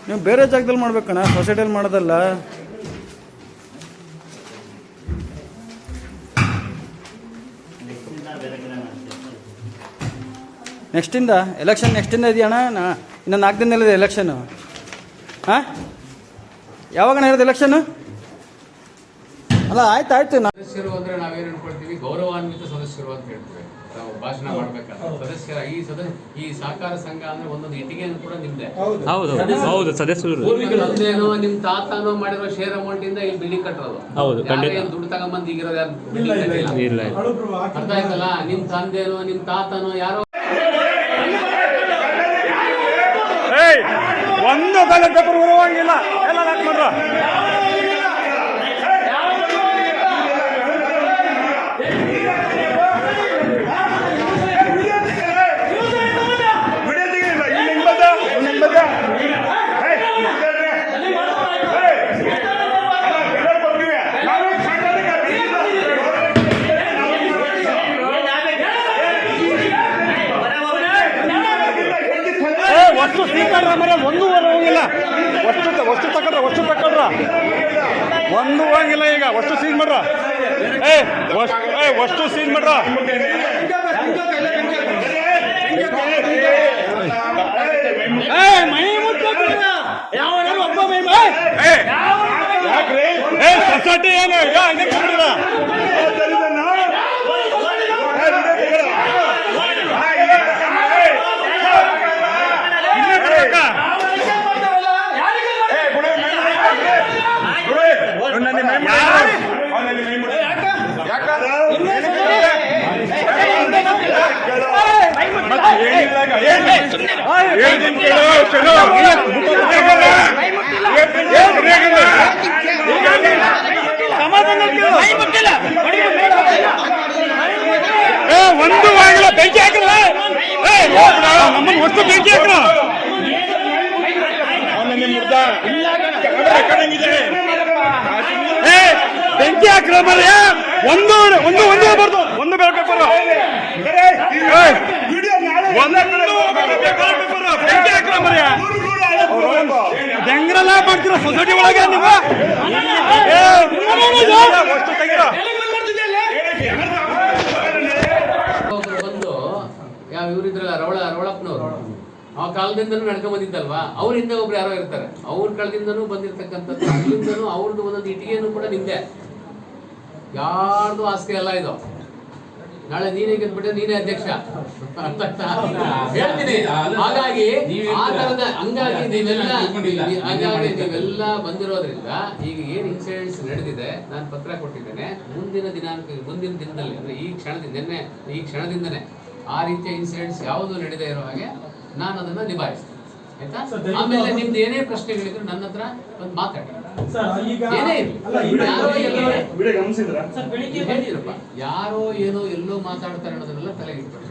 ನೀವು ಬೇರೆ ಜಾಗದಲ್ಲಿ ಮಾಡ್ಬೇಕಣ್ಣ, ಸೊಸೈಟಿಯಲ್ಲಿ ಮಾಡೋದಲ್ಲ. ನೆಕ್ಸ್ಟಿಂದ ಎಲೆಕ್ಷನ್ ನೆಕ್ಸ್ಟಿಂದ ಇದೆಯಣ್ಣ. ಇನ್ನು 4 ದಿನದಲ್ಲಿದೆ ಎಲೆಕ್ಷನ್ನು. ಹಾಂ, ಯಾವಾಗಣ್ಣ ಇರೋದು ಎಲೆಕ್ಷನ್ನು? ಅಲ್ಲ ಆಯ್ತು. ಸದಸ್ಯರು ಅಂದ್ರೆ ನಾವೇನು ಅನ್ಕೊಳ್ತೀವಿ, ಗೌರವಾನ್ವಿತ ಸದಸ್ಯರು ಅಂತ ಹೇಳ್ತೀವಿ ನಾವು ಭಾಷಣ ಮಾಡ್ಬೇಕಾದ್ರೆ. ಸದಸ್ಯರ ಈ ಸಹಕಾರ ಸಂಘ ಅಂದ್ರೆ ಒಂದೊಂದು ಇಟ್ಟಿಗೆಯನ್ನು ಕೂಡ ನಿಮ್ದೆ. ಹೌದು ಸದಸ್ಯರು ತಂದೇನೋ ನಿಮ್ ತಾತನೋ ಮಾಡಿರೋ ಶೇರ್ ಅಮೌಂಟ್ ಇಂದ ಇಲ್ಲಿ ಬಿಲ್ಡಿಂಗ್ ಕಟ್ಟೋದು. ದುಡ್ಡು ತಗೊಂಬಂದು ಈಗಿರೋದು ಇಲ್ಲ. ಅರ್ಥ ಆಯ್ತಲ್ಲ? ನಿಮ್ ತಂದೇನೋ ನಿಮ್ ತಾತನೋ ಯಾರೋ ಒಂದು ಬ್ಯಾಲೆಟ್ ಪೇಪರ್ ಬರುವಂಗಿಲ್ಲ, ಎಲ್ಲ ಲಾಕ್ ಮಾಡ್ರ. ವಸ್ತು ಸೀಕಡ್ರ ಮರ ಒಂದು ಹೋಗಿಲ್ಲ. ವಸ್ತು ತಕೊಂಡ್ರ ಒಂದು ಹೋಗಿಲ್ಲ. ಈಗ ವಸ್ತು ಸೀಜ್ ಮಾಡ್ರ. ವಸ್ತು ಸೀಜ್ ಮಾಡ್ರ. ಸೊಸೈಟಿ ಏನು ಒಂದು ಆಗಿಲ್ಲ. ಬೆಂಕಿ ಹಾಕಿರ ನಮ್ಮನ್ನು ವಸ್ತು ಬೆಂಕಿ ಹಾಕಿರ ಬೆಂಕಿ ಹಾಕಿರ ಮರ. ಒಂದು ಬರ್ದು ಒಂದು ಬೆಳಕು ಬೆಂಕಿ ಹಾಕಿರ ಮರ. ಬೆಂಗ್ರೆಲ್ಲ ಮಾಡ್ತೀರ ಸೊಸೈಟಿ ಒಳಗೆ ನೀವು. ವಸ್ತು ತೆಗಿರ ಬಂದು ಯಾವ ಇವರಿದ್ರಲ್ಲ ರವಳಪ್ಪನವರು, ಆ ಕಾಲದಿಂದನೂ ನಡ್ಕೊಂಡ್ ಬಂದಿದ್ದಲ್ವಾ, ಅವ್ರ ಹಿಂದೆ ಒಬ್ರು ಯಾರೋ ಇರ್ತಾರೆ. ಅವ್ರ ಕಾಲದಿಂದನೂ ಬಂದಿರ್ತಕ್ಕಂಥದ್ದು. ಅಲ್ಲಿಂದನೂ ಅವ್ರದ್ದು ಒಂದೊಂದು ಇಟ್ಟಿಗೆಯನ್ನು ಕೂಡ ನಿಮ್ದೆ. ಯಾರ್ದು ಆಸ್ತಿ ಅಲ್ಲ ಇದು. ನಾಳೆ ನೀನೇ ಗೆದ್ಬಿಟ್ಟೆ, ನೀನೇ ಅಧ್ಯಕ್ಷ. ಹೇಳ್ತೀನಿ. ಹಾಗಾಗಿ ಆ ತರದ ನೀವೆಲ್ಲ ಬಂದಿರೋದ್ರಿಂದ ಈಗ ಏನ್ ಇನ್ಸಿಡೆಂಟ್ಸ್ ನಡೆದಿದೆ, ನಾನು ಪತ್ರ ಕೊಟ್ಟಿದ್ದೇನೆ. ಮುಂದಿನ ದಿನದಲ್ಲಿ ಅಂದ್ರೆ ಈ ಕ್ಷಣದಿಂದನೇ ಆ ರೀತಿಯ ಇನ್ಸಿಡೆಂಟ್ಸ್ ಯಾವುದು ನಡೆದೇ ಇರೋ ಹಾಗೆ ನಾನು ಅದನ್ನ ನಿಭಾಯಿಸ್ತೇನೆ. ಆಯ್ತಾ? ಆಮೇಲೆ ನಿಮ್ದು ಏನೇ ಪ್ರಶ್ನೆಗಳಿದ್ರು ನನ್ನ ಹತ್ರ ಒಂದು ಮಾತಾಡಿ. ಏನೇ ಹೇಳಿರಪ್ಪ, ಯಾರೋ ಏನೋ ಎಲ್ಲೋ ಮಾತಾಡ್ತಾರೆ ಅನ್ನೋದನ್ನೆಲ್ಲ ತಲೆಗೆ ಇಟ್ಬಿಡಿ.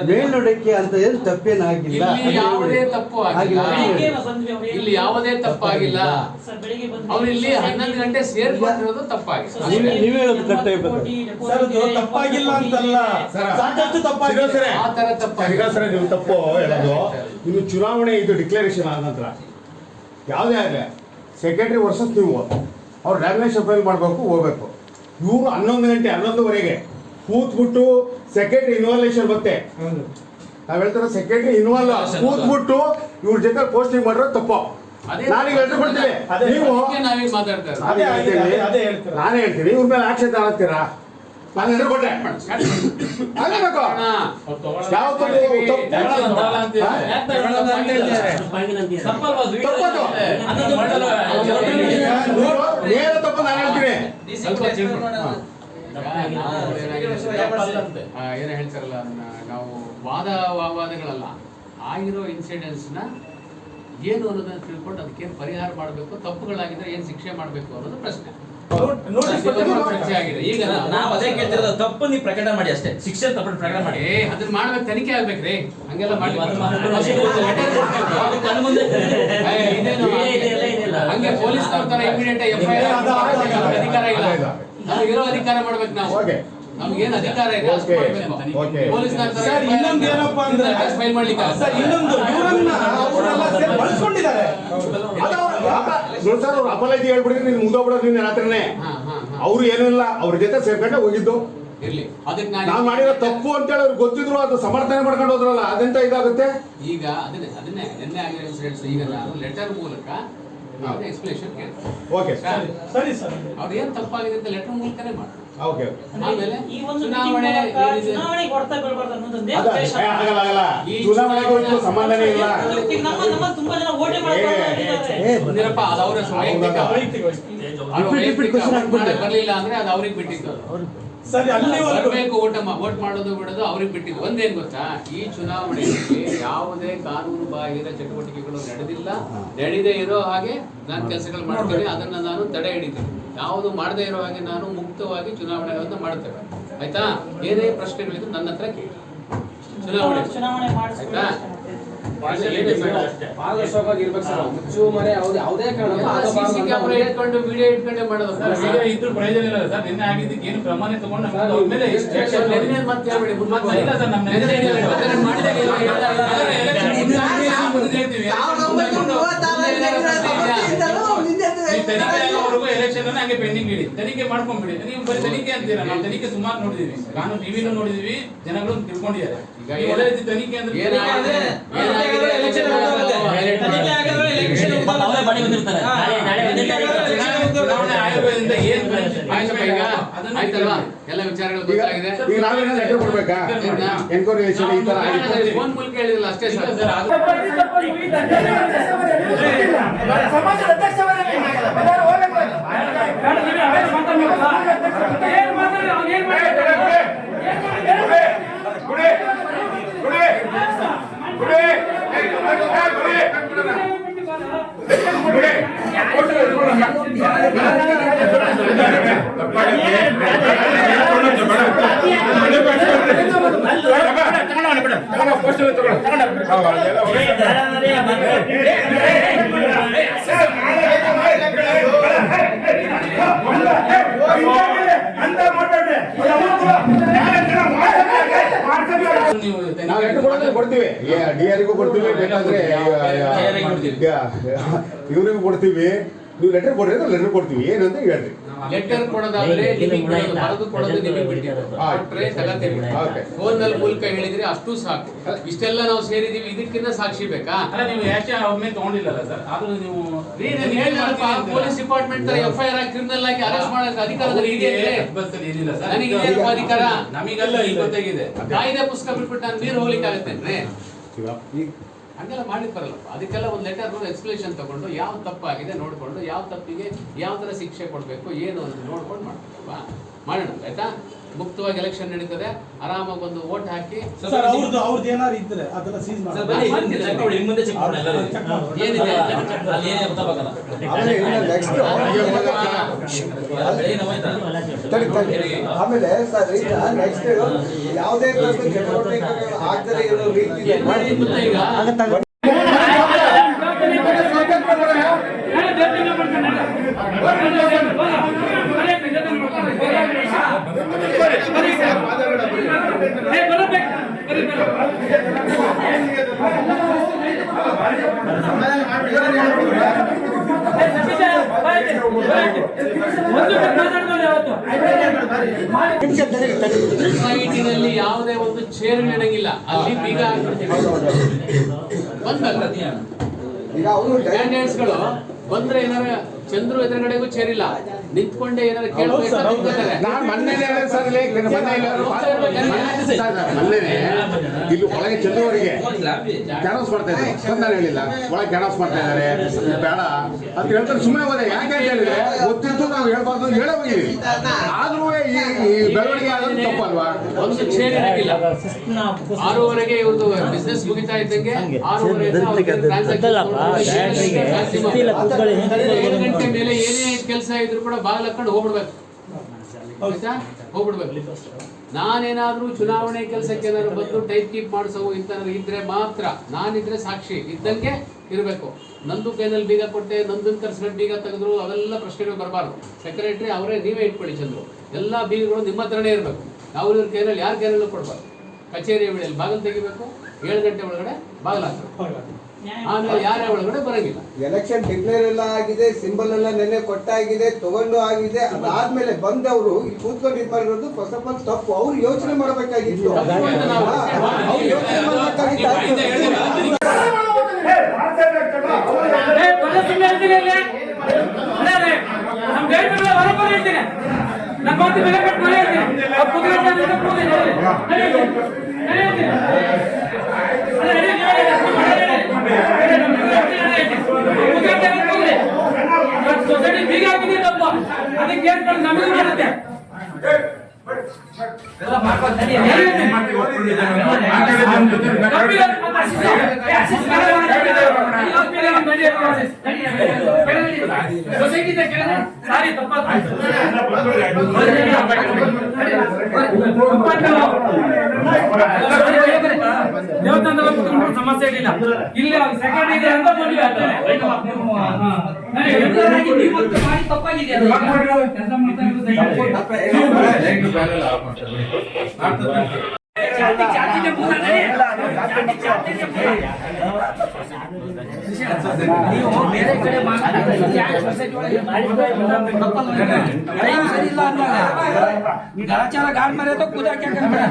ಮೇಲ್ನೋಡಕ್ಕೆ ಅಂತ ಏನು ತಪ್ಪೇನಾಗಿಲ್ಲ. ಇಲ್ಲಿ ಯಾವುದೇ ತಪ್ಪಾಗಿಲ್ಲ. ಅವ್ರು ಇಲ್ಲಿ 11 ಗಂಟೆ ಸೇರ್ಕೊಂಡಿರೋದು ತಪ್ಪಾಗಿದೆ. ನೀವೇ ಹೇಳೋದು ತಪ್ಪಾಗಿಲ್ಲ ಅಂತಲ್ಲ, ಸಾಕಷ್ಟು ತಪ್ಪಾಗಿದೆ. ಆ ತರ ತಪ್ಪಾಗಿದೆ. ನೀವು ತಪ್ಪು ಹೇಳೋದು. ಇನ್ನು ಚುನಾವಣೆ ಇದು ಡಿಕ್ಲರೇಷನ್ ಆದ ನಂತರ ಯಾವುದೇ ಆಗಲಿ ಸೆಕ್ರೆಟರಿ ವರ್ಸಸ್ ನೀವು ಅವ್ರು ಡ್ಯಾಮಿನೇಷನ್ ಫೈಲ್ ಮಾಡಬೇಕು, ಹೋಗ್ಬೇಕು. ಇವರು 11 ಗಂಟೆ 11:30 ಕೂತ್ಬಿಟ್ಟು ಸೆಕ್ರೆಟರಿ ಇನ್ವಾಲ್ವೇಷನ್ ಮತ್ತೆ ನಾವ್ ಹೇಳ್ತಾರೆ ಸೆಕ್ರೆಟರಿ ಇನ್ವಾಲ್ವ್ ಕೂತ್ಬಿಟ್ಟು ಇವ್ರ ಜೊತೆ ಪೋಸ್ಟಿಂಗ್ ಮಾಡಿರೋ ತಪ್ಪು. ನಾನೀಗ ಹೇಳ್ಕೊಡ್ತೀನಿ, ನೀವು ನಾನೇ ಹೇಳ್ತೀನಿ, ಇವ್ರ ಮೇಲೆ ಆಕ್ಷೇಪ ತಗೊಳ್ತೀರಾ? ನಾನು ಹೇಳ್ಕೊಟ್ಟೆ ಆಗಬೇಕು. ಯಾವ ತಪ್ಪು ನಾನು ಹೇಳ್ತೀನಿ. ಏನ ಹೇಳ್ತಾರಲ್ಲ, ನಾವು ವಾದಗಳಲ್ಲ, ಆಗಿರೋ ಇನ್ಸಿಡೆಂಟ್ಸ್ ನ ಏನು ಅನ್ನೋದನ್ನ ತಿಳ್ಕೊಂಡು ಅದಕ್ಕೇನು ಪರಿಹಾರ ಮಾಡಬೇಕು, ತಪ್ಪುಗಳಾಗಿದ್ರೆ ಏನ್ ಶಿಕ್ಷೆ ಮಾಡಬೇಕು ಅನ್ನೋದು ಪ್ರಶ್ನೆ. ಈಗ ನಾವು ಅದೇ ಕೇಳ್ತಿರೋದು, ತಪ್ಪು ನೀವು ಪ್ರಕಟ ಮಾಡಿ ಅಷ್ಟೇ, ಶಿಕ್ಷೆ ತಪ್ಪು ಪ್ರಕಟ ಮಾಡಿ. ಅದನ್ನ ಮಾಡ್ಬೇಕು, ತನಿಖೆ ಆಗ್ಬೇಕ್ರಿ. ಹಂಗೆಲ್ಲ ಮಾಡಿ ಹಂಗೆ ಪೊಲೀಸ್ ತರ ಇಮಿಡಿಯೇಟ್ ಎಫ್ಐಆರ್ ಅಧಿಕಾರ ಇಲ್ಲ. ನಮಗಿರೋ ಅಧಿಕಾರ ಮಾಡ್ಬೇಕು ನಾವು. ಓಕೆ ನಮ್ಗೇನ್ ಅಧಿಕಾರ ಇದೆ ಅಷ್ಟು ಮಾಡ್ಬೇಕು. ಓಕೆ. ಪೊಲೀಸ್ನವ್ರ ತರ ಸರ್, ಇನ್ನೊಂದು ಏನಪ್ಪಾ ಅಂದ್ರೆ ಫೈಲ್ ಮಾಡ್ಲಿಕ್ಕೆ ಸರ್, ಇನ್ನೊಂದು ಇವರನ್ನ ಅವರೆಲ್ಲ ಸೇರಿ ಬಳಸ್ಕೊಂಡಿದ್ದಾರೆ. ಸರ್ ಅವ್ರು ಅಪಾಲಜಿ ಹೇಳ್ಬಿಡಿದ್ರೆ ನೀನು ಮುಗ್ದೋಗ್ಬಿಡೋದು ನಿನ್ನ ರಾತ್ರಿನೇ. ಅವ್ರು ಏನಿಲ್ಲ ಅವ್ರ ಜೊತೆ ಸೇರ್ಕೊಂಡೆ ಹೋಗಿದ್ದು. ಇರ್ಲಿ ಅದಕ್ಕೆ ನಾವು ಮಾಡಿರೋ ತಪ್ಪು ಅಂತೇಳಿ ಅವ್ರಿಗೆ ಗೊತ್ತಿದ್ರು ಅದು ಸಮರ್ಥನೆ ಮಾಡ್ಕೊಂಡು ಹೋದ್ರಲ್ಲ, ಅದೆಂತ ಇದಾಗುತ್ತೆ. ಈಗ ಅದನ್ನೇ ನಿನ್ನೆ ಆಗಿರೋ ಇನ್ಸಿಡೆಂಟ್ಸ್ ಈಗ ನಾನು ಲೆಟರ್ ಮೂಲಕ ಎಕ್ಸ್ಪ್ಲೇಷನ್ ಕೇಳ್ತೀನಿ. ಓಕೆ ಸರಿ ಸರ್, ಅವ್ರು ಏನ್ ತಪ್ಪಾಗಿದೆ ಅಂತ ಲೆಟರ್ ಮೂಲಕನೇ ಮಾಡಿ. ಓಕೆ ಆಮೇಲೆ ಈ ಒಂದು ಚುನಾವಣೆ ಚುನಾವಣೆಗೆ ಹೊಡೆತ ಬೀಳ್ಬಾರ್ದು ಅನ್ನೋದೊಂದೇ ಅದ ಉದ್ದೇಶ. ಆಗಲ್ಲ ಚುನಾವಣೆಗೂ ಇದಕ್ಕೂ ಸಂಬಂಧನೇ ಇಲ್ಲ. ಈಗ ನಮ್ಮ ತುಂಬಾ ಜನ ವೋಟೇ ಮಾಡ್ತಾರೆ. ಮುಂದಿನಪ್ಪ ಅದು ಅವರ ವೈಯಕ್ತಿಕ ಬರ್ಲಿಲ್ಲ ಅಂದ್ರೆ ಅದು ಅವ್ರಿಗೆ ಬಿಟ್ಟಿದ್ದು. ಸರಿ, ಅಲ್ಲಿ ಬರಬೇಕು ವೋಟ್ ಮಾಡೋದು ಬಿಡೋದು ಅವ್ರಿಗೆ ಬಿಟ್ಟಿದ್ದು. ಒಂದೇನ್ ಗೊತ್ತಾ, ಈ ಚುನಾವಣೆಯಲ್ಲಿ ಯಾವುದೇ ಕಾನೂನು ಬಾಹಿರ ಚಟುವಟಿಕೆಗಳು ನಡೆದಿಲ್ಲ. ನಡೆದೇ ಇರೋ ಹಾಗೆ ನಾನು ಕೆಲಸಗಳು ಮಾಡ್ತೀನಿ, ಅದನ್ನ ನಾನು ತಡೆ ಹಿಡಿತೀನಿ. ಯಾವುದು ಮಾಡದೇ ಇರೋ ಹಾಗೆ ನಾನು ಮುಕ್ತವಾಗಿ ಚುನಾವಣೆಗಳನ್ನು ಮಾಡ್ತೇವೆ. ಆಯ್ತಾ? ಏನೇ ಪ್ರಶ್ನೆಗಳಿದ್ರು ನನ್ನ ಹತ್ರ ಕೇಳಿ. ಚುನಾವಣೆ ಆಯ್ತಾ? ಸಿಸಿ ಕ್ಯಾಮೆರಾ ಇಟ್ಕೊಂಡು ವಿಡಿಯೋ ಇಟ್ಕೊಂಡೇ ಮಾಡೋದು. ಇದ್ರು ಪ್ರಯೋಜನ ಇಲ್ಲ ಸರ್. ನಿನ್ನೆ ಆಗಿದ್ದಕ್ಕೆ ಏನು ಕ್ರಮನೇ ತಗೊಂಡು ನೆನ್ನೆ ಮತ್ತೆ ಹೇಳ್ಬೇಡಿ, ಮುಂದೆ ಇಲ್ಲ ಸರ್, ನಮ್ಮ ನೆನ್ನೆ ಮಾಡಿದಾಗ ತನಿಖೆವರೆಗೂ ಎಲೆಕ್ಷನ್ ಹಂಗೆ ಪೆಂಡಿಂಗ್ ಇಡಿ. ತನಿಖೆ ಮಾಡ್ಕೊಂಡ್ಬಿಡಿ. ನೀವು ಬರೀ ತನಿಖೆ ಅಂತೀರಾ. ನಾವು ತನಿಖೆ ಸುಮಾರು ನೋಡಿದೀವಿ, ಕಾನೂನು ಟಿವಿನೂ ನೋಡಿದೀವಿ, ಜನಗಳು ತಿಳ್ಕೊಂಡಿದ್ದಾರೆ. ಈಗ ಒಳ್ಳೆ ರೀತಿ ತನಿಖೆ ಅಂದ್ರೆ ಚುನಾವಣೆ ಆಯೋಗದಿಂದ ಏನ್ ಆಯ್ತಲ್ವಾ, ಎಲ್ಲ ವಿಚಾರಗಳು ಗೊತ್ತಾಗಿದೆ. ಈಗ ನಾವೇನೋ ಲೆಟರ್ ಕೊಡ್ಬೇಕಾ? ಎನ್ಕ್ವೈರಿ ಈ ತರ ಆಗಿತ್ತು. ಫೋನ್ ಮೂಲಕ ಹೇಳಿದಿಲ್ಲ ಅಷ್ಟೇ ಸರ್. ಸಮಾಜದ ನಾವು ಲೆಟರ್ ಕೊಡೋದ್ರೆ ಕೊಡ್ತೀವಿ, ಡಿಆರ್ಗೂ ಕೊಡ್ತೀವಿ, ಬೇಕಾದ್ರೆ ಇವ್ರಿಗೂ ಕೊಡ್ತೀವಿ. ನೀವು ಲೆಟರ್ ಕೊಡ್ರಿ ಅಂದ್ರೆ ಲೆಟರ್ ಕೊಡ್ತೀವಿ, ಏನಂತ ಹೇಳ್ರಿ. ಲೆಟರ್ ಕೊಡೋದಾದ್ರೆ ಬರೆದು ಕೊಡೋದು ನಿಮಗೆ ಬಿಟ್ಟಿದ್ದು. ಫೋನ್ ನಲ್ಲಿ ಮೂಲಕ ಹೇಳಿದ್ರೆ ಅಷ್ಟು ಸಾಕು. ಇಷ್ಟೆಲ್ಲ ನಾವು ಸೇರಿದೀವಿ, ಇದಕ್ಕಿಂತ ಸಾಕ್ಷಿ ಬೇಕಾ? ಅಲ್ಲ, ನೀವು ಯಾಕೆ ಒಮ್ಮೆ ತಗೊಂಡಿಲ್ಲಲ್ಲ ಸರ್? ಆದ್ರೂ ನೀವು ಪೊಲೀಸ್ ಡಿಪಾರ್ಟ್ಮೆಂಟ್ ಎಫ್ಐಆರ್ ಆಗಿ ಕ್ರಿಮಿನಲ್ ಆಗಿ ಅರೆಸ್ಟ್ ಮಾಡೋಕೆ ಅಧಿಕಾರದಲ್ಲಿ ಇದೆ. ಏನಿಲ್ಲ ಸರ್, ನನಗೆ ಅಧಿಕಾರ ನಮಗೆಲ್ಲ ಈಗ ಗೊತ್ತಾಗಿದೆ. ಕಾಯ್ದೆ ಪುಸ್ತಕ ಬಿಟ್ಬಿಟ್ಟು ನಾನು ನೀರು ಹೋಗ್ಲಿಕ್ಕೆ ಆಗುತ್ತೇನ್ರಿ? ಹಂಗೆಲ್ಲ ಮಾಡ್ಲಿಕ್ಕೆ ಬರಲ್ಲಪ್ಪ. ಅದಕ್ಕೆಲ್ಲ ಒಂದು ಲೆಟರ್ ಎಕ್ಸ್ಪ್ಲೇಷನ್ ತಗೊಂಡು ಯಾವ ತಪ್ಪಾಗಿದೆ ನೋಡ್ಕೊಂಡು ಯಾವ ತಪ್ಪಿಗೆ ಯಾವ ತರ ಶಿಕ್ಷೆ ಕೊಡ್ಬೇಕು ಏನು ಅಂತ ನೋಡ್ಕೊಂಡು ಮಾಡ್ಬೇಕಲ್ವಾ? ಮಾಡೋಣ ಆಯ್ತಾ? ಮುಕ್ತವಾಗಿ ಎಲೆಕ್ಷನ್ ನಡೀತದೆ, ಆರಾಮಾಗಿ ಒಂದು ವೋಟ್ ಹಾಕಿ. ಸರ್, ಅವ್ರದ್ದು ಏನಾದ್ರು ಇದ್ರೆ ಅದನ್ನ ಸೀಸ್ ಮಾಡಿ. ಏನಿದೆ ಆಮೇಲೆ ಸರ್ ಈಗ ನೆಕ್ಸ್ಟ್ ಯಾವುದೇ ಚಟುವಟಿಕೆಗಳು ಆಗದೆ ಇರೋ ರೀತಿ ಈಗ ಸೊಸೈಟಿನಲ್ಲಿ ಯಾವುದೇ ಒಂದು ಚೇರ್ ನಡೆಯಂಗಿಲ್ಲ, ಅಲ್ಲಿ ಬೀಗ ಹಾಕ್ಬಿಡ್ತೀವಿ. ಬಂದಲ್ಲ ಕ್ಯಾಂಡಿಡೇಟ್ಸ್ಗಳು ಬಂದ್ರೆ ಏನಾರ ಚಂದ್ರು ಎದುರುಗಡೆಗೂ ಚೇರಿಲ್ಲ, ನಿಂತ್ಕೊಂಡೆ ಏನಾರ ಕೇಳಬೇಕು. ನಾನು ಮೊನ್ನೆ ಇಲ್ಲಿ ಒಳಗೆ ಚಂದ್ರವರಿಗೆ ಕ್ಯಾನ್ವಾಸ್ ಮಾಡ್ತಾ ಇದ್ದಾರೆ, ನಾನು ಹೇಳಿಲ್ಲ ಒಳಗೆ ಕ್ಯಾನ್ವಾಸ್ ಮಾಡ್ತಾ ಇದ್ದಾರೆ ಬೇಡ ಅಂತ ಹೇಳ್ತಾರೆ. ಸುಮ್ಮನೆ ಹೋದೆ. ಯಾಕೆ ಅಂತ ಹೇಳಿದ್ರೆ ಗೊತ್ತಿತ್ತು ನಾವು ಹೇಳ್ಬಾರ್ದು ಹೇಳೇ ಹೋಗಿದ್ವಿ. ಆದ್ರೂ ಈ ಬೆಳವಣಿಗೆ ಆಗೋದು ತಪ್ಪಲ್ವಾ? ಒಂದು ಚೇರ್ ಇರಲಿಲ್ಲ. 6:30ಗೆ ಇವ್ರದ್ದು ಬಿಸ್ನೆಸ್ ಮುಗಿತಾ ಇದ್ದಂಗೆ 7 ಗಂಟೆ ಮೇಲೆ ಏನೇ ಕೆಲಸ ಇದ್ರು ಕೂಡ ಬಾಗಿಲು ಹಾಕೊಂಡು ಹೋಗ್ಬಿಡ್ಬೇಕು. ಆಯ್ತಾ? ಹೋಗ್ಬಿಡ್ಬೇಕು. ನಾನೇನಾದ್ರೂ ಚುನಾವಣೆ ಕೆಲಸಕ್ಕೆ ಏನಾದ್ರು ಬಂದು ಟೈಪ್ ಕೀಪ್ ಮಾಡಿಸೋ ಇಂಥವ್ರು ಇದ್ರೆ ಮಾತ್ರ, ನಾನಿದ್ರೆ ಸಾಕ್ಷಿ ಇದ್ದಂಗೆ ಇರಬೇಕು. ನಂದು ಕೈನಲ್ಲಿ ಬೀಗ ಕೊಟ್ಟೆ, ನಂದನ್ ಕರ್ಸ್ಕೊಂಡು ಬೀಗ ತೆಗೆದ್ರು, ಅವೆಲ್ಲ ಪ್ರಶ್ನೆಗಳು ಬರಬಾರ್ದು. ಸೆಕ್ರೆಟರಿ ಅವರೇ ನೀವೇ ಇಟ್ಕೊಳ್ಳಿ ಚಂದ್ರು, ಎಲ್ಲ ಬೀಗಗಳು ನಿಮ್ಮ ಹತ್ರನೇ ಇರಬೇಕು. ಅವ್ರ ಕೈನಲ್ಲಿ ಯಾರ ಕೈನಲ್ಲೂ ಕೊಡ್ಬಾರ್ದು. ಕಚೇರಿ ವೇಳೆಯಲ್ಲಿ ಬಾಗಿಲು ತೆಗಿಬೇಕು, 7 ಗಂಟೆ ಒಳಗಡೆ ಬಾಗಿಲು ಹಾಕಬೇಕು, ಆಮೇಲೆ ಯಾರೇ ಒಳಗಡೆ ಬರಂಗಿಲ್ಲ. ಎಲೆಕ್ಷನ್ ಡಿಕ್ಲೇರ್ ಎಲ್ಲ ಆಗಿದೆ, ಸಿಂಬಲ್ ಎಲ್ಲ ನೆನ್ನೆ ಕೊಟ್ಟಾಗಿದೆ, ತಗೊಂಡು ಆಗಿದೆ. ಅದಾದ್ಮೇಲೆ ಬಂದವರು ಇಲ್ಲಿ ಕೂತ್ಕೊಂಡು ಇದು ಮಾಡಿರೋದು ಫಸ್ಟ್ ಆಫ್ ಆಲ್ ತಪ್ಪು. ಅವ್ರು ಯೋಚನೆ ಮಾಡಬೇಕಾಗಿತ್ತು. ಅವ್ರು ಯೋಚನೆ ಮಾಡಬೇಕಾಗಿತ್ತು. ಸೊಸೈಟಿ ಬೀಗ ಹಾಕಿದೆ ತಪ್ಪ, ಅದಕ್ಕೆ ನಮಗೆ ಮಾಡುತ್ತೆ. ಸೊಸೈಟಿ ಸಾರಿ ತಪ್ಪ ದೇವಸ್ಥಾನದಲ್ಲಿ ಕುತ್ಕೊಂಡು ಸಮಸ್ಯೆ ಇಲ್ಲ. ಇಲ್ಲಿ ಸೆಕೆಂಡ್ ಇದೆ ಅಂತ ಬಂದ್ವಿ ಅಷ್ಟೇ. ಮಾಡಿ ತಪ್ಪಾಗಿದೆ ಅದು. ಕೆಲಸ ಮಾಡ್ತಾ ನೀವು ಬೇರೆ ಕಡೆ ಗಾಚಾರ ಗಾಡ್ ಮಾರೆ तो खुदा क्या करना